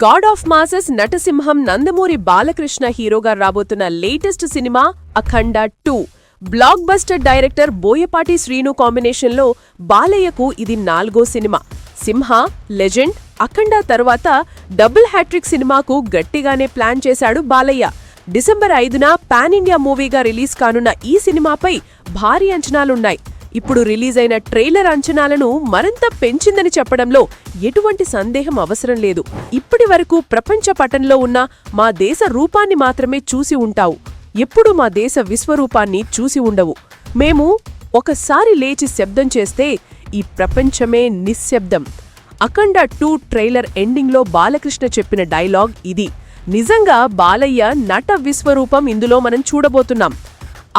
God of masses నటసింహం నందమూరి బాలకృష్ణ హీరోగా రాబోతున్న latest cinema Akhanda 2. Blockbuster director Boyapati Srinu కాంబినేషన్లో బాలయ్యకు ఇది 4వ సినిమా. సింహ, లెజెండ్, అఖండ తర్వాత డబుల్ హ్యాట్రిక్ సినిమాకు గట్టిగానే ప్లాన్ చేశాడు బాలయ్య. డిసెంబర్ 5న పాన్ ఇండియా మూవీగా రిలీజ్ కానున్న ఈ సినిమాపై భారీ అంచనాలున్నాయి. ఇప్పుడు రిలీజ్ అయిన ట్రైలర్ అంచనాలను మరింత పెంచిందని చెప్పడంలో ఎటువంటి సందేహం అవసరం లేదు. ఇప్పటి వరకు ప్రపంచ పటంలో ఉన్న మా దేశ రూపాన్ని మాత్రమే చూసి ఉంటావు, ఎప్పుడు మా దేశ విశ్వరూపాన్ని చూసి ఉండవు. మేము ఒకసారి లేచి శబ్దం చేస్తే ఈ ప్రపంచమే నిశ్శబ్దం. అఖండ 2 ట్రైలర్ ఎండింగ్లో బాలకృష్ణ చెప్పిన డైలాగ్ ఇది. నిజంగా బాలయ్య నట విశ్వరూపం ఇందులో మనం చూడబోతున్నాం.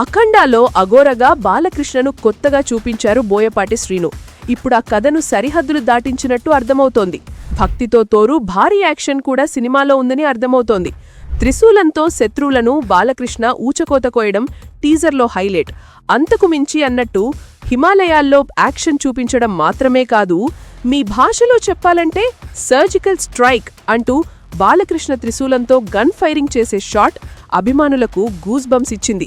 అఖండాలో అఘోరగా బాలకృష్ణను కొత్తగా చూపించారు బోయపాటి శ్రీను. ఇప్పుడు ఆ కథను సరిహద్దులు దాటించినట్టు అర్థమవుతోంది. భక్తితో తోరు భారీ యాక్షన్ కూడా సినిమాలో ఉందని అర్థమవుతోంది. త్రిశూలంతో శత్రువులను బాలకృష్ణ ఊచకోత కోయడం టీజర్లో హైలైట్. అంతకు మించి అన్నట్టు హిమాలయాల్లో యాక్షన్ చూపించడం మాత్రమే కాదు, మీ భాషలో చెప్పాలంటే సర్జికల్ స్ట్రైక్ అంటూ బాలకృష్ణ త్రిశూలంతో గన్ ఫైరింగ్ చేసే షాట్ అభిమానులకు గూస్ బంప్స్ ఇచ్చింది.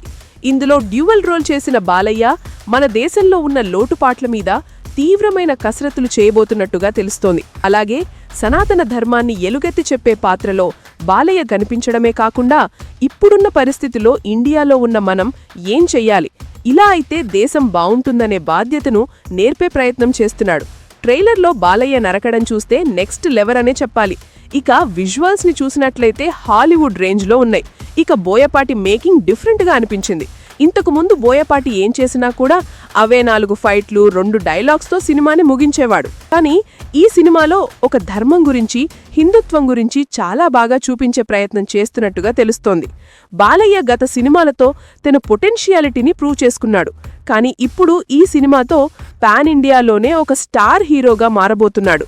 ఇందులో డ్యూవల్ రోల్ చేసిన బాలయ్య మన దేశంలో ఉన్న లోటుపాట్ల మీద తీవ్రమైన కసరత్తులు చేయబోతున్నట్టుగా తెలుస్తోంది. అలాగే సనాతన ధర్మాన్ని ఎలుగెత్తి చెప్పే పాత్రలో బాలయ్య కనిపించడమే కాకుండా ఇప్పుడున్న పరిస్థితిలో ఇండియాలో ఉన్న మనం ఏం చెయ్యాలి, ఇలా అయితే దేశం బావుంటుందనే బాధ్యతను నేర్పే ప్రయత్నం చేస్తున్నాడు. ట్రైలర్లో బాలయ్య నరకడం చూస్తే నెక్స్ట్ లెవెల్ అనే చెప్పాలి. ఇక విజువల్స్ ని చూసినట్లయితే హాలీవుడ్ రేంజ్లో ఉన్నాయి. ఇక బోయపాటి మేకింగ్ డిఫరెంట్గా అనిపించింది. ఇంతకు ముందు బోయపాటి ఏం చేసినా కూడా అవే 4 ఫైట్లు, 2 డైలాగ్స్తో సినిమాని ముగించేవాడు. కానీ ఈ సినిమాలో ఒక ధర్మం గురించి, హిందుత్వం గురించి చాలా బాగా చూపించే ప్రయత్నం చేస్తున్నట్టుగా తెలుస్తోంది. బాలయ్య గత సినిమాలతో తన పొటెన్షియాలిటీని ప్రూవ్ చేసుకున్నాడు. కానీ ఇప్పుడు ఈ సినిమాతో పాన్ ఇండియాలోనే ఒక స్టార్ హీరోగా మారబోతున్నాడు.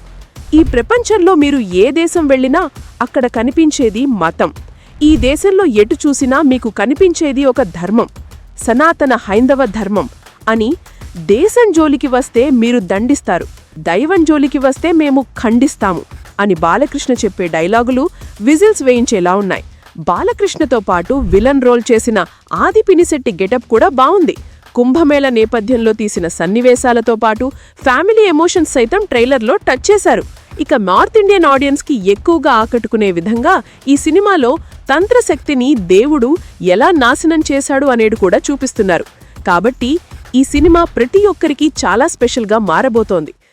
ఈ ప్రపంచంలో మీరు ఏ దేశం వెళ్లినా అక్కడ కనిపించేది మతం. ఈ దేశంలో ఎటు చూసినా మీకు కనిపించేది ఒక ధర్మం, సనాతన హైందవ ధర్మం అని. దేశం జోలికి వస్తే మీరు దండిస్తారు, దైవం జోలికి వస్తే మేము ఖండిస్తాము అని బాలకృష్ణ చెప్పే డైలాగులు విజిల్స్ వేయించేలా ఉన్నాయి. బాలకృష్ణతో పాటు విలన్ రోల్ చేసిన ఆది పినిశెట్టి గెటప్ కూడా బావుంది. కుంభమేళ నేపథ్యంలో తీసిన సన్నివేశాలతో పాటు ఫ్యామిలీ ఎమోషన్స్ సైతం ట్రైలర్లో టచ్ చేశారు. ఇక నార్త్ ఇండియన్ ఆడియన్స్ కి ఎక్కువగా ఆకట్టుకునే విధంగా ఈ సినిమాలో తంత్రశక్తిని దేవుడు ఎలా నాశనం చేశాడు అనేది కూడా చూపిస్తున్నారు. కాబట్టి ఈ సినిమా ప్రతి ఒక్కరికి చాలా స్పెషల్గా మారబోతోంది.